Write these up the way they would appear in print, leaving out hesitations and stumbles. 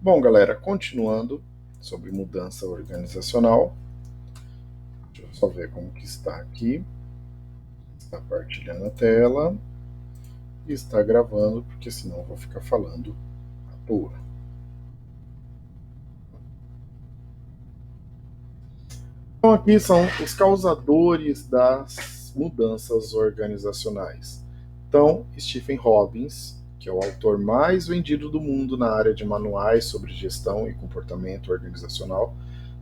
Bom, galera, continuando sobre mudança organizacional, deixa eu só ver como que está aqui. Está partilhando a tela e está gravando, porque senão eu vou ficar falando à toa. Então, aqui são os causadores das mudanças organizacionais. Então, Stephen Robbins, que é o autor mais vendido do mundo na área de manuais sobre gestão e comportamento organizacional,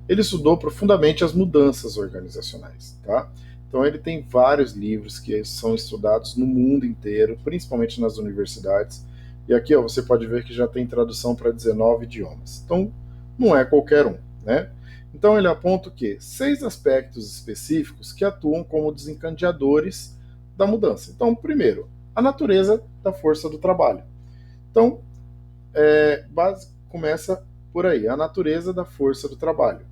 ele estudou profundamente as mudanças organizacionais, tá? Então ele tem vários livros que são estudados no mundo inteiro, principalmente nas universidades. E aqui, ó, você pode ver que já tem tradução para 19 idiomas. Então não é qualquer um, né? Então ele aponta o quê? 6 aspectos específicos que atuam como desencadeadores da mudança. Então, primeiro, a natureza da força do trabalho. Então, começa por aí, a natureza da força do trabalho.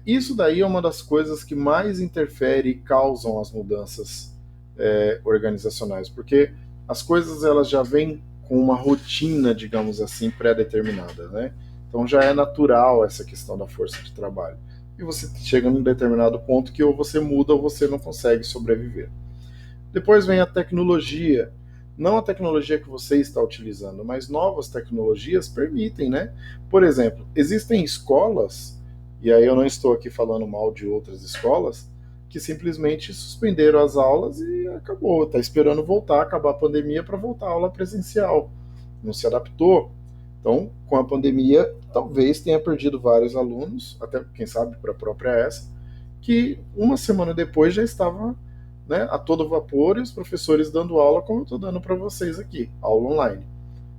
Isso daí é uma das coisas que mais interfere e causam as mudanças organizacionais, porque as coisas elas já vêm com uma rotina, digamos assim, pré-determinada, né? Então já é natural essa questão da força de trabalho. E você chega num determinado ponto que ou você muda ou você não consegue sobreviver. Depois vem a tecnologia. Não a tecnologia que você está utilizando, mas novas tecnologias permitem, né? Por exemplo, existem escolas, e aí eu não estou aqui falando mal de outras escolas, que simplesmente suspenderam as aulas e acabou. Está esperando voltar, acabar a pandemia para voltar à aula presencial. Não se adaptou. Então, com a pandemia, talvez tenha perdido vários alunos, até quem sabe para a própria essa, que uma semana depois já estava, né, a todo vapor e os professores dando aula como eu estou dando para vocês aqui, aula online,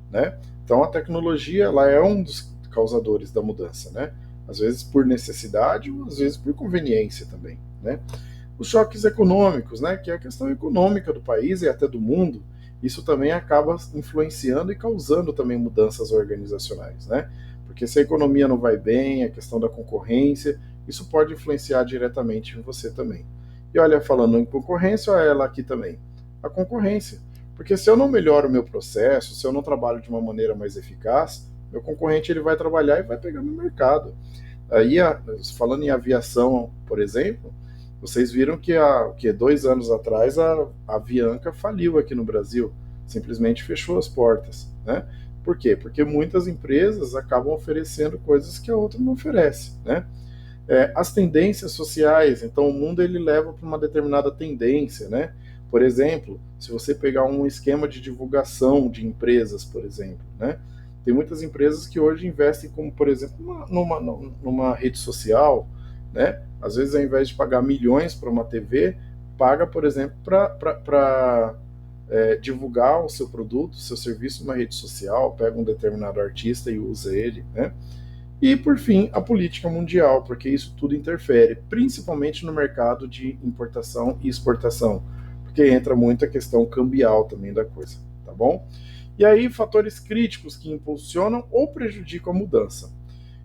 né? Então a tecnologia ela é um dos causadores da mudança, né? Às vezes por necessidade, ou às vezes por conveniência também, né? Os choques econômicos, né, que é a questão econômica do país e até do mundo, isso também acaba influenciando e causando também mudanças organizacionais, né? Porque se a economia não vai bem, a questão da concorrência, isso pode influenciar diretamente em você também. E olha, falando em concorrência, olha ela aqui também. A concorrência. Porque se eu não melhoro o meu processo, se eu não trabalho de uma maneira mais eficaz, meu concorrente ele vai trabalhar e vai pegar no mercado. Aí, falando em aviação, por exemplo, vocês viram que há que 2 anos atrás a Avianca faliu aqui no Brasil, simplesmente fechou as portas, né? Por quê? Porque muitas empresas acabam oferecendo coisas que a outra não oferece, né? As tendências sociais, então o mundo ele leva para uma determinada tendência, né? Por exemplo, se você pegar um esquema de divulgação de empresas, por exemplo, né? Tem muitas empresas que hoje investem, como por exemplo, numa rede social, né? Às vezes, ao invés de pagar milhões para uma TV, paga, por exemplo, para divulgar o seu produto, o seu serviço numa rede social, pega um determinado artista e usa ele, né? E, por fim, a política mundial, porque isso tudo interfere, principalmente no mercado de importação e exportação, porque entra muito a questão cambial também da coisa, tá bom? E aí, fatores críticos que impulsionam ou prejudicam a mudança.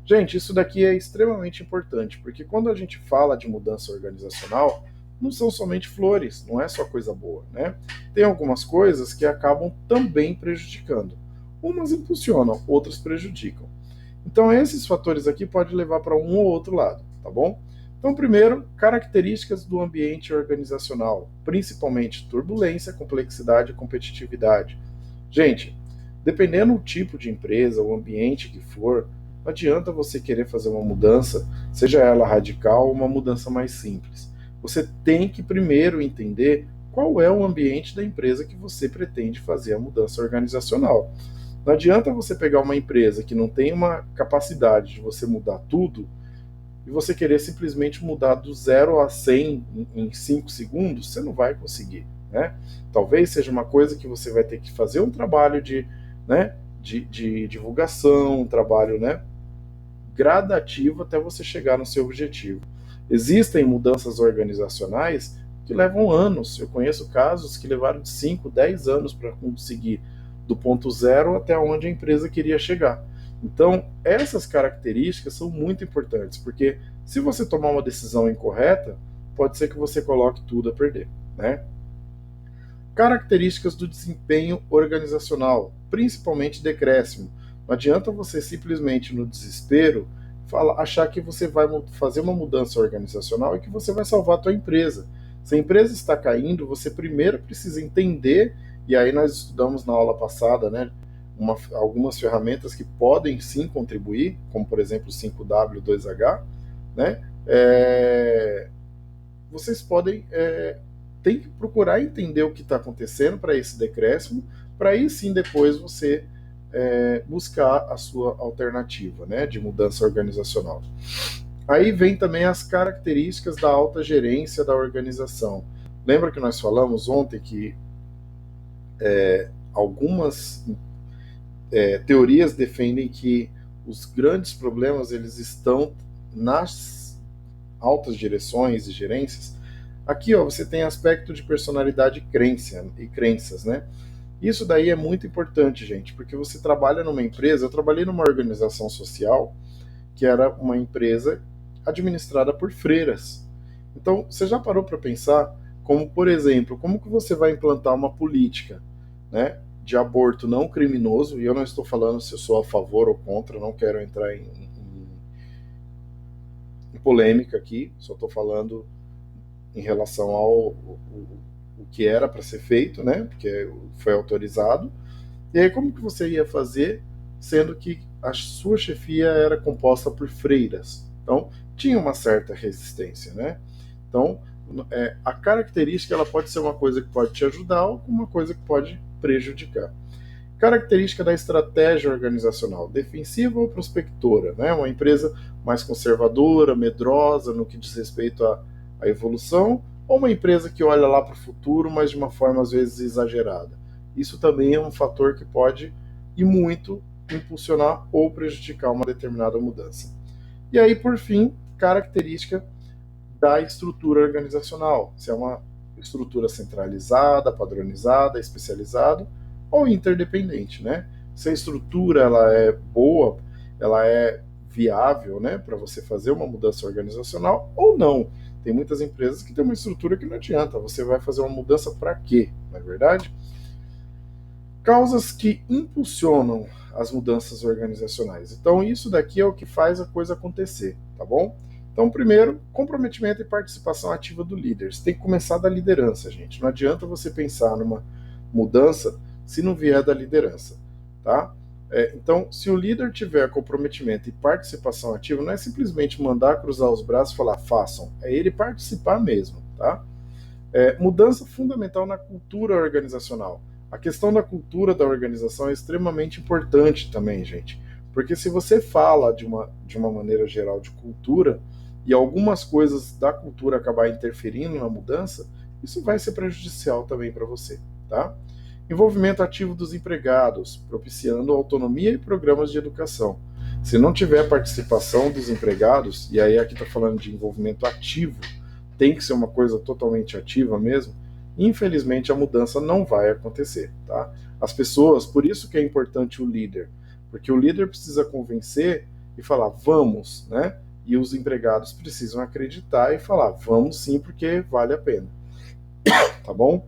Gente, isso daqui é extremamente importante, porque quando a gente fala de mudança organizacional, não são somente flores, não é só coisa boa, né? Tem algumas coisas que acabam também prejudicando. Umas impulsionam, outras prejudicam. Então, esses fatores aqui podem levar para um ou outro lado, tá bom? Então, primeiro, características do ambiente organizacional, principalmente turbulência, complexidade e competitividade. Gente, dependendo do tipo de empresa, o ambiente que for, não adianta você querer fazer uma mudança, seja ela radical ou uma mudança mais simples. Você tem que primeiro entender qual é o ambiente da empresa que você pretende fazer a mudança organizacional. Não adianta você pegar uma empresa que não tem uma capacidade de você mudar tudo e você querer simplesmente mudar do 0 a 100 em 5 segundos, você não vai conseguir, né? Talvez seja uma coisa que você vai ter que fazer um trabalho né, de divulgação, um trabalho, né, gradativo até você chegar no seu objetivo. Existem mudanças organizacionais que levam anos. Eu conheço casos que levaram de 5, 10 anos para conseguir do ponto zero até onde a empresa queria chegar. Então, essas características são muito importantes, porque se você tomar uma decisão incorreta, pode ser que você coloque tudo a perder, né? Características do desempenho organizacional, principalmente decréscimo. Não adianta você simplesmente no desespero achar que você vai fazer uma mudança organizacional e que você vai salvar a tua empresa. Se a empresa está caindo, você primeiro precisa entender, e aí nós estudamos na aula passada, né, algumas ferramentas que podem sim contribuir, como por exemplo o 5W2H, né? Vocês podem tem que procurar entender o que está acontecendo para esse decréscimo, para aí sim depois você buscar a sua alternativa, né, de mudança organizacional. Aí vem também as características da alta gerência da organização. Lembra que nós falamos ontem que algumas teorias defendem que os grandes problemas eles estão nas altas direções e gerências? Aqui, ó, você tem aspecto de personalidade e crenças, né? Isso daí é muito importante, gente, porque você trabalha numa empresa. Eu trabalhei numa organização social que era uma empresa administrada por freiras. Então, você já parou para pensar como, por exemplo, como que você vai implantar uma política, né, de aborto não criminoso? E eu não estou falando se eu sou a favor ou contra, não quero entrar em polêmica aqui, só estou falando em relação ao o que era para ser feito, né, porque foi autorizado. E aí como que você ia fazer, sendo que a sua chefia era composta por freiras? Então, tinha uma certa resistência, né? Então, a característica ela pode ser uma coisa que pode te ajudar ou uma coisa que pode prejudicar. Característica da estratégia organizacional, defensiva ou prospectora, né? Uma empresa mais conservadora, medrosa no que diz respeito à evolução, ou uma empresa que olha lá para o futuro, mas de uma forma às vezes exagerada. Isso também é um fator que pode e muito impulsionar ou prejudicar uma determinada mudança. E aí, por fim, característica da estrutura organizacional, se é uma estrutura centralizada, padronizada, especializada ou interdependente, né? Se a estrutura ela é boa, ela é viável, né, para você fazer uma mudança organizacional ou não. Tem muitas empresas que têm uma estrutura que não adianta. Você vai fazer uma mudança para quê, não é verdade? Causas que impulsionam as mudanças organizacionais. Então, isso daqui é o que faz a coisa acontecer, tá bom? Então, primeiro, comprometimento e participação ativa do líder. Você tem que começar da liderança, gente. Não adianta você pensar numa mudança se não vier da liderança, tá? Então, se o líder tiver comprometimento e participação ativa, não é simplesmente mandar cruzar os braços e falar façam, é ele participar mesmo, tá? Mudança fundamental na cultura organizacional. A questão da cultura da organização é extremamente importante também, gente, porque se você fala de uma maneira geral de cultura e algumas coisas da cultura acabar interferindo na mudança, isso vai ser prejudicial também para você, tá? Envolvimento ativo dos empregados, propiciando autonomia e programas de educação. Se não tiver participação dos empregados, e aí aqui está falando de envolvimento ativo, tem que ser uma coisa totalmente ativa mesmo, infelizmente a mudança não vai acontecer, tá? As pessoas, por isso que é importante o líder, porque o líder precisa convencer e falar vamos, né? E os empregados precisam acreditar e falar vamos sim, porque vale a pena, tá bom?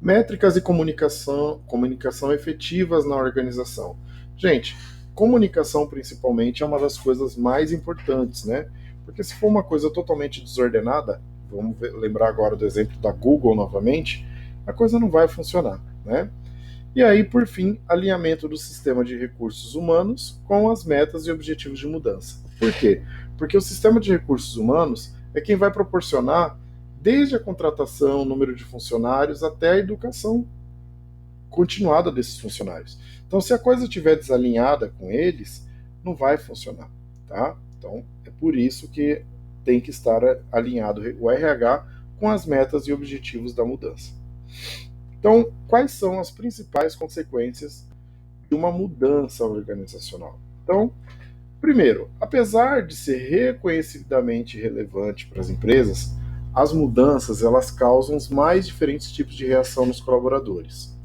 Métricas e comunicação efetivas na organização. Gente, comunicação principalmente é uma das coisas mais importantes, né? Porque se for uma coisa totalmente desordenada, lembrar agora do exemplo da Google novamente, a coisa não vai funcionar, né? E aí, por fim, alinhamento do sistema de recursos humanos com as metas e objetivos de mudança. Por quê? Porque o sistema de recursos humanos é quem vai proporcionar desde a contratação, o número de funcionários, até a educação continuada desses funcionários. Então, se a coisa estiver desalinhada com eles, não vai funcionar, tá? Então, é por isso que tem que estar alinhado o RH com as metas e objetivos da mudança. Então, quais são as principais consequências de uma mudança organizacional? Então, primeiro, apesar de ser reconhecidamente relevante para as empresas, as mudanças elas causam os mais diferentes tipos de reação nos colaboradores,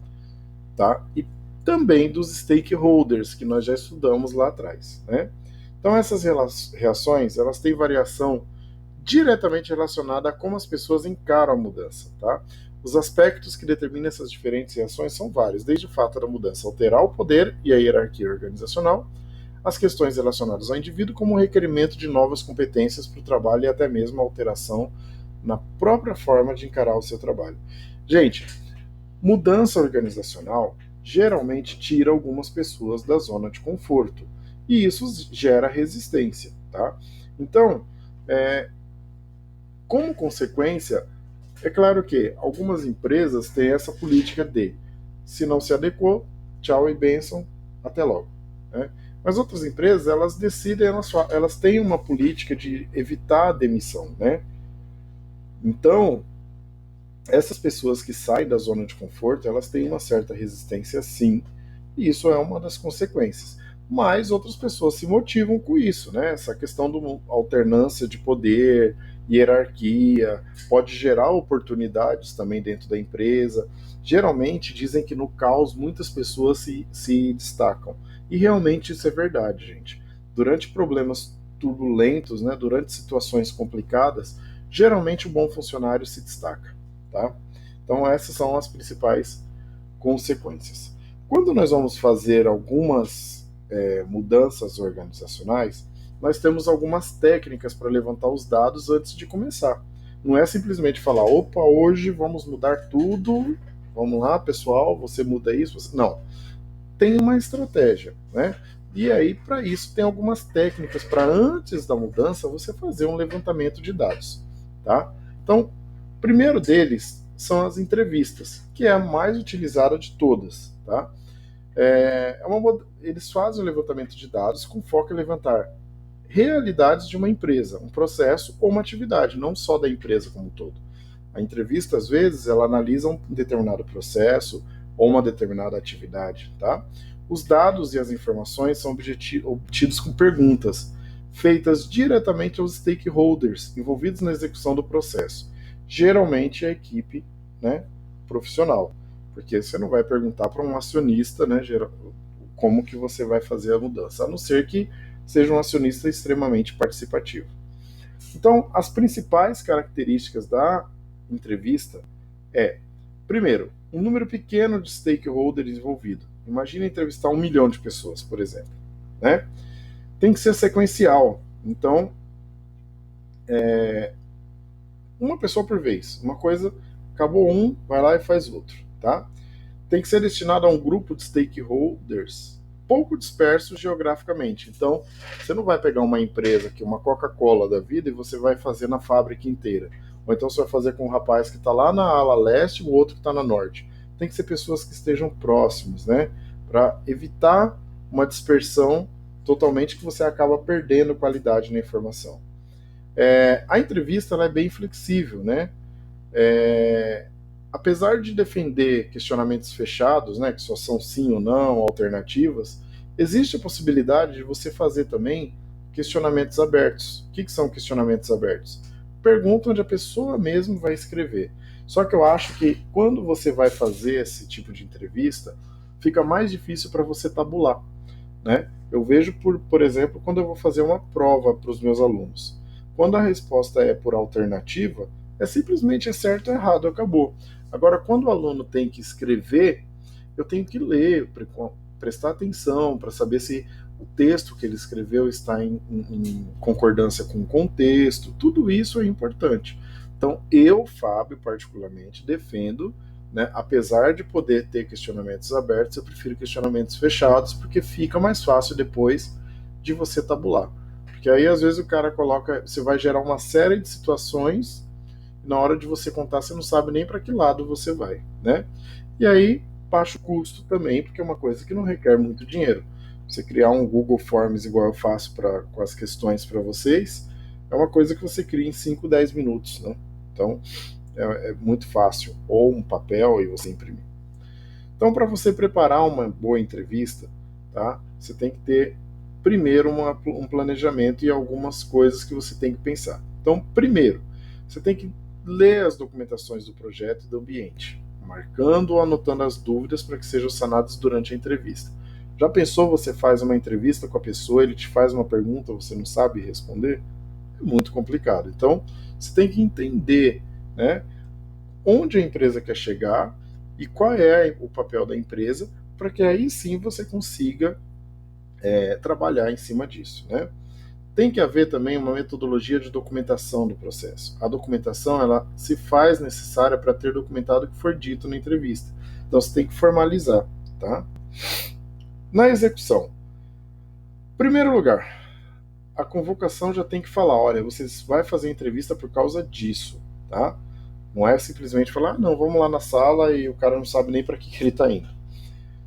tá? E também dos stakeholders que nós já estudamos lá atrás, né? Então essas reações elas têm variação diretamente relacionada a como as pessoas encaram a mudança, tá? Os aspectos que determinam essas diferentes reações são vários, desde o fato da mudança alterar o poder e a hierarquia organizacional, as questões relacionadas ao indivíduo, como o requerimento de novas competências para o trabalho e até mesmo a alteração na própria forma de encarar o seu trabalho. Gente, mudança organizacional geralmente tira algumas pessoas da zona de conforto e isso gera resistência, tá? Então, como consequência, é claro que algumas empresas têm essa política de se não se adequou, tchau e bênção, até logo. Né? Mas outras empresas, elas decidem, elas têm uma política de evitar a demissão. Né? Então, essas pessoas que saem da zona de conforto, elas têm uma certa resistência sim, e isso é uma das consequências. Mas outras pessoas se motivam com isso, né? Essa questão da alternância de poder, hierarquia, pode gerar oportunidades também dentro da empresa. Geralmente dizem que no caos muitas pessoas se destacam. E realmente isso é verdade, gente. Durante problemas turbulentos, né, durante situações complicadas, geralmente o bom funcionário se destaca. Tá? Então essas são as principais consequências. Quando nós vamos fazer algumas mudanças organizacionais, nós temos algumas técnicas para levantar os dados antes de começar. Não é simplesmente falar, opa, hoje vamos mudar tudo, vamos lá, pessoal, você muda isso. Você... Não. Tem uma estratégia, né? E aí, para isso, tem algumas técnicas para antes da mudança você fazer um levantamento de dados, tá? Então, o primeiro deles são as entrevistas, que é a mais utilizada de todas, tá? Eles fazem o levantamento de dados com foco em levantar realidades de uma empresa, um processo ou uma atividade, não só da empresa como um todo. A entrevista, às vezes, ela analisa um determinado processo ou uma determinada atividade, tá? Os dados e as informações são obtidos com perguntas feitas diretamente aos stakeholders envolvidos na execução do processo. Geralmente a equipe, né, profissional, porque você não vai perguntar para um acionista, né, como que você vai fazer a mudança, a não ser que seja um acionista extremamente participativo. Então, as principais características da entrevista é, primeiro, um número pequeno de stakeholders envolvidos. Imagina entrevistar 1 milhão de pessoas, por exemplo. Né? Tem que ser sequencial. Então, uma pessoa por vez. Uma coisa, acabou um, vai lá e faz outro. Tá? Tem que ser destinado a um grupo de stakeholders pouco dispersos geograficamente. Então, você não vai pegar uma empresa aqui, uma Coca-Cola da vida, e você vai fazer na fábrica inteira. Ou então você vai fazer com um rapaz que está lá na ala leste e o outro que está na norte. Tem que ser pessoas que estejam próximos, né? Para evitar uma dispersão totalmente que você acaba perdendo qualidade na informação. A entrevista ela é bem flexível, né? Apesar de defender questionamentos fechados, né, que só são sim ou não, alternativas, existe a possibilidade de você fazer também questionamentos abertos. O que são questionamentos abertos? Pergunta onde a pessoa mesmo vai escrever. Só que eu acho que quando você vai fazer esse tipo de entrevista, fica mais difícil para você tabular. Né? Eu vejo, por exemplo, quando eu vou fazer uma prova para os meus alunos. Quando a resposta é por alternativa, é simplesmente certo ou errado, acabou. Agora, quando o aluno tem que escrever, eu tenho que ler, prestar atenção para saber se o texto que ele escreveu está em concordância com o contexto. Tudo isso é importante. Então, eu, Fábio, particularmente, defendo, né, apesar de poder ter questionamentos abertos, eu prefiro questionamentos fechados, porque fica mais fácil depois de você tabular. Porque aí, às vezes, o cara coloca, você vai gerar uma série de situações, e na hora de você contar, você não sabe nem para que lado você vai, né? E aí, baixo custo também, porque é uma coisa que não requer muito dinheiro. Você criar um Google Forms igual eu faço com as questões para vocês, é uma coisa que você cria em 5, 10 minutos, né? Então, é muito fácil. Ou um papel e você imprimir. Então, para você preparar uma boa entrevista, tá? Você tem que ter, primeiro, um planejamento e algumas coisas que você tem que pensar. Então, primeiro, você tem que ler as documentações do projeto e do ambiente, marcando ou anotando as dúvidas para que sejam sanadas durante a entrevista. Já pensou, você faz uma entrevista com a pessoa, ele te faz uma pergunta, você não sabe responder? É muito complicado. Então, você tem que entender, né, onde a empresa quer chegar e qual é o papel da empresa, para que aí sim você consiga trabalhar em cima disso, né? Tem que haver também uma metodologia de documentação do processo. A documentação, ela se faz necessária para ter documentado o que for dito na entrevista. Então você tem que formalizar, tá? Na execução, em primeiro lugar, a convocação já tem que falar, olha, você vai fazer entrevista por causa disso, tá? Não é simplesmente falar, não, vamos lá na sala e o cara não sabe nem para que ele está indo.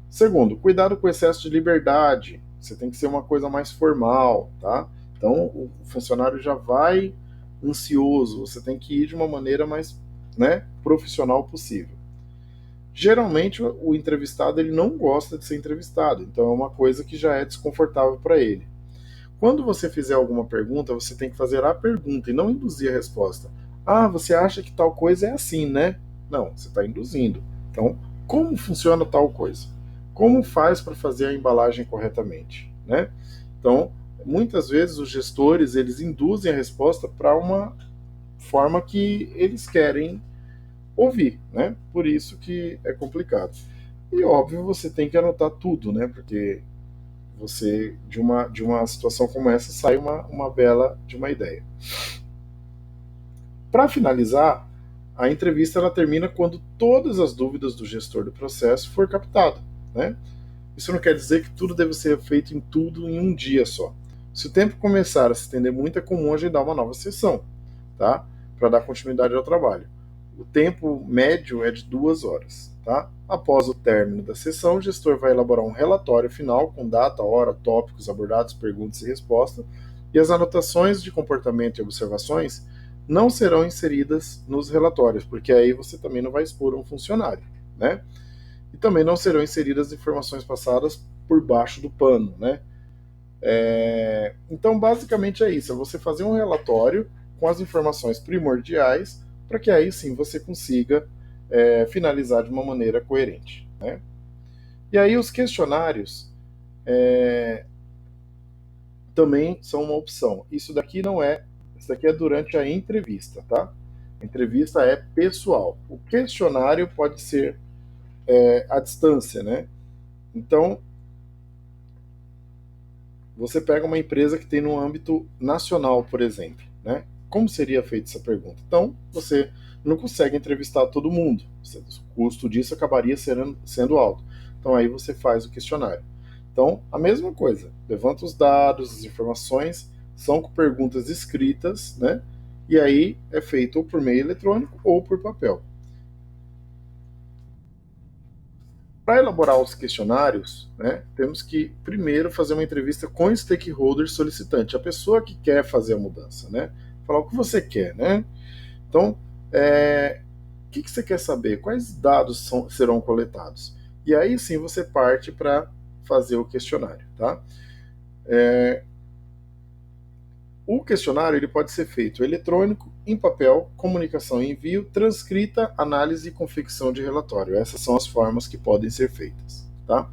Segundo, cuidado com o excesso de liberdade. Você tem que ser uma coisa mais formal, tá? Então o funcionário já vai ansioso. Você tem que ir de uma maneira mais, né, profissional possível. Geralmente o entrevistado ele não gosta de ser entrevistado, então é uma coisa que já é desconfortável para ele. Quando você fizer alguma pergunta, você tem que fazer a pergunta e não induzir a resposta. Ah, você acha que tal coisa é assim, né? Não, você está induzindo. Então, como funciona tal coisa? Como faz para fazer a embalagem corretamente, né? Então, muitas vezes os gestores eles induzem a resposta para uma forma que eles querem ouvir, né? Por isso que é complicado. E óbvio, você tem que anotar tudo, né? Porque você de uma situação como essa sai uma bela de uma ideia. Para finalizar, a entrevista ela termina quando todas as dúvidas do gestor do processo for captado, né? Isso não quer dizer que tudo deve ser feito em tudo em um dia só. Se o tempo começar a se estender muito, é comum agendar uma nova sessão, tá? Para dar continuidade ao trabalho. O tempo médio é de 2 horas, tá? Após o término da sessão, o gestor vai elaborar um relatório final com data, hora, tópicos abordados, perguntas e respostas, e as anotações de comportamento e observações não serão inseridas nos relatórios, porque aí você também não vai expor um funcionário, né? E também não serão inseridas informações passadas por baixo do pano, né? Então, basicamente é isso, é você fazer um relatório com as informações primordiais para que aí sim você consiga finalizar de uma maneira coerente, né? E aí os questionários também são uma opção. Isso daqui é durante a entrevista, tá? A entrevista é pessoal. O questionário pode ser à distância, né? Então, você pega uma empresa que tem no âmbito nacional, por exemplo, né? Como seria feita essa pergunta? Então, você não consegue entrevistar todo mundo. O custo disso acabaria sendo alto. Então, aí você faz o questionário. Então, a mesma coisa. Levanta os dados, as informações, são com perguntas escritas, né? E aí é feito ou por meio eletrônico ou por papel. Para elaborar os questionários, né, temos que primeiro fazer uma entrevista com o stakeholder solicitante, a pessoa que quer fazer a mudança, né? Falar o que você quer, né? Então, o que você quer saber? Quais dados serão coletados? E aí sim você parte para fazer o questionário, tá? O questionário ele pode ser feito eletrônico, em papel, comunicação e envio, transcrita, análise e confecção de relatório. Essas são as formas que podem ser feitas, tá?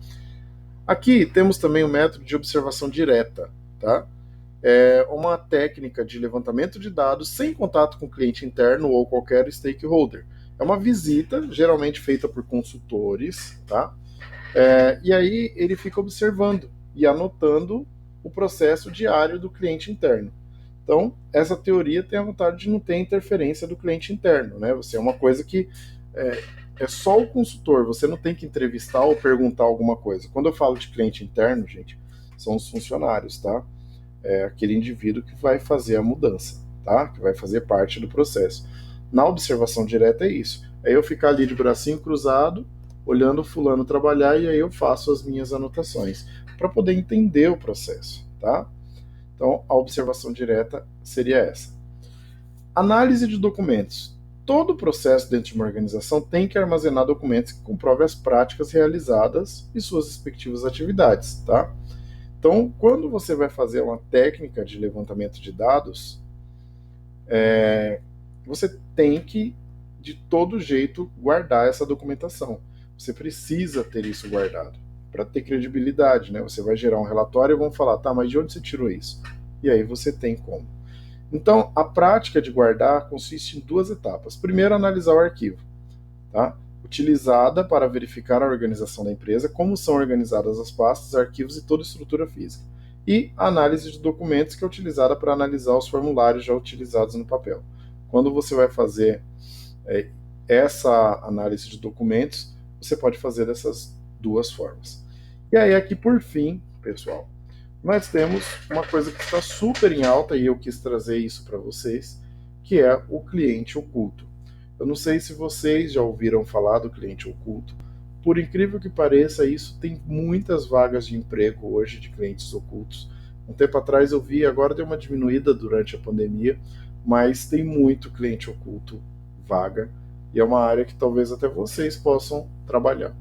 Aqui temos também o método de observação direta, tá? É uma técnica de levantamento de dados sem contato com o cliente interno ou qualquer stakeholder. É uma visita, geralmente feita por consultores, tá? E aí ele fica observando e anotando o processo diário do cliente interno. Então, essa teoria tem a vantagem de não ter interferência do cliente interno, né? Você é uma coisa que é só o consultor, você não tem que entrevistar ou perguntar alguma coisa. Quando eu falo de cliente interno, gente, são os funcionários, tá? É aquele indivíduo que vai fazer a mudança, tá? Que vai fazer parte do processo. Na observação direta é isso. É eu ficar ali de bracinho cruzado, olhando o fulano trabalhar e aí eu faço as minhas anotações para poder entender o processo, tá? Então, a observação direta seria essa. Análise de documentos. Todo processo dentro de uma organização tem que armazenar documentos que comprovem as práticas realizadas e suas respectivas atividades, tá? Então, quando você vai fazer uma técnica de levantamento de dados, você tem que, de todo jeito, guardar essa documentação. Você precisa ter isso guardado para ter credibilidade, né? Você vai gerar um relatório e vão falar, tá, mas de onde você tirou isso? E aí você tem como. Então, a prática de guardar consiste em 2 etapas. Primeiro, analisar o arquivo. tá? Utilizada para verificar a organização da empresa, como são organizadas as pastas, arquivos e toda a estrutura física. E a análise de documentos, que é utilizada para analisar os formulários já utilizados no papel. Quando você vai fazer essa análise de documentos, você pode fazer dessas duas formas. E aí aqui por fim, pessoal, nós temos uma coisa que está super em alta e eu quis trazer isso para vocês, que é o cliente oculto. Eu não sei se vocês já ouviram falar do cliente oculto. Por incrível que pareça, isso tem muitas vagas de emprego hoje de clientes ocultos. Um tempo atrás eu vi, agora deu uma diminuída durante a pandemia, mas tem muito cliente oculto vaga e é uma área que talvez até vocês possam trabalhar.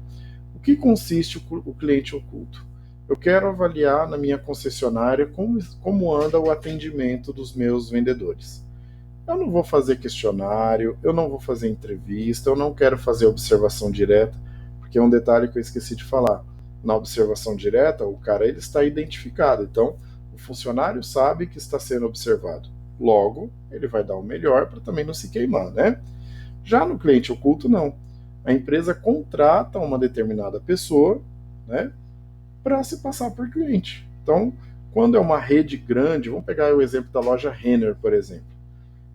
O que consiste o cliente oculto? Eu quero avaliar na minha concessionária como anda o atendimento dos meus vendedores. Eu não vou fazer questionário, eu não vou fazer entrevista, eu não quero fazer observação direta, porque é um detalhe que eu esqueci de falar. Na observação direta, o cara ele está identificado, então o funcionário sabe que está sendo observado. Logo, ele vai dar o melhor para também não se queimar, né? Já no cliente oculto, não. A empresa contrata uma determinada pessoa, né, para se passar por cliente. Então, quando é uma rede grande, vamos pegar o exemplo da loja Renner, por exemplo.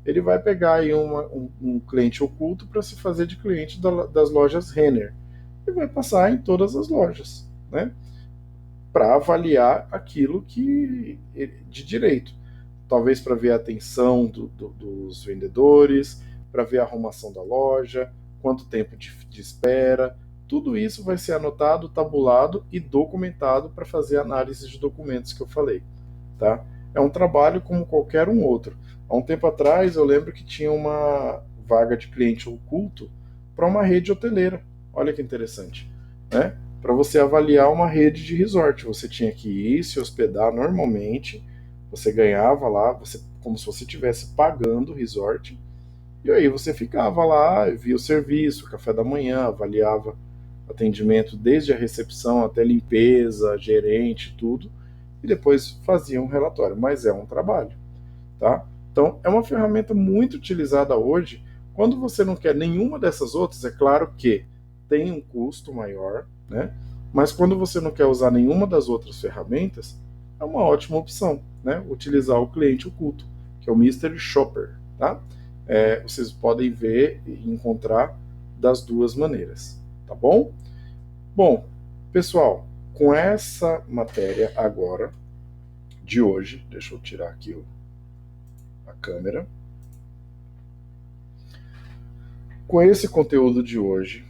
Ele vai pegar aí um cliente oculto para se fazer de cliente das lojas Renner e vai passar em todas as lojas, né? Para avaliar aquilo que de direito. Talvez para ver a atenção dos vendedores, para ver a arrumação da loja, quanto tempo de espera. Tudo isso vai ser anotado, tabulado e documentado para fazer a análise de documentos que eu falei, tá? É um trabalho como qualquer um outro. Há um tempo atrás eu lembro que tinha uma vaga de cliente oculto para uma rede hoteleira. Olha que interessante, né? Para você avaliar uma rede de resort, você tinha que ir se hospedar normalmente, você ganhava lá, como se você estivesse pagando o resort, e aí você ficava lá, via o serviço, café da manhã, avaliava atendimento desde a recepção até limpeza, gerente, tudo, e depois fazia um relatório, mas é um trabalho, tá? Então, é uma ferramenta muito utilizada hoje. Quando você não quer nenhuma dessas outras, é claro que tem um custo maior, né? Mas quando você não quer usar nenhuma das outras ferramentas, é uma ótima opção, né? Utilizar o cliente oculto, que é o Mystery Shopper, tá? Vocês podem ver e encontrar das duas maneiras, tá bom? Bom, pessoal, com essa matéria agora de hoje, deixa eu tirar aqui a câmera. Com esse conteúdo de hoje,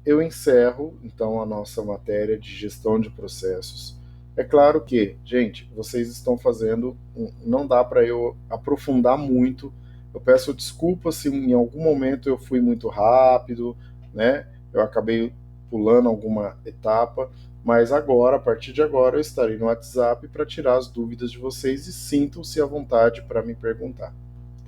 eu encerro então a nossa matéria de gestão de processos. É claro que, gente, vocês estão fazendo, não dá para eu aprofundar muito. Eu peço desculpas se em algum momento eu fui muito rápido, né? Eu acabei pulando alguma etapa, mas agora, a partir de agora, eu estarei no WhatsApp para tirar as dúvidas de vocês e sintam-se à vontade para me perguntar,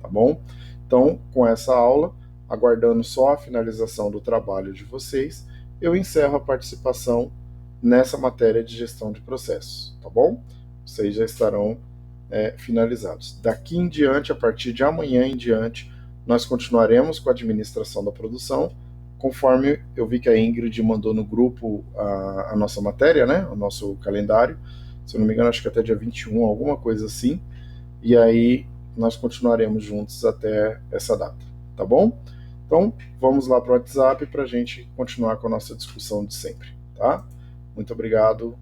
tá bom? Então, com essa aula, aguardando só a finalização do trabalho de vocês, eu encerro a participação nessa matéria de gestão de processos, tá bom? Vocês já estarão finalizados. Daqui em diante, a partir de amanhã em diante, nós continuaremos com a administração da produção, conforme eu vi que a Ingrid mandou no grupo a nossa matéria, né? O nosso calendário, se eu não me engano, acho que até dia 21, alguma coisa assim, e aí nós continuaremos juntos até essa data, tá bom? Então, vamos lá para o WhatsApp para a gente continuar com a nossa discussão de sempre, tá? Muito obrigado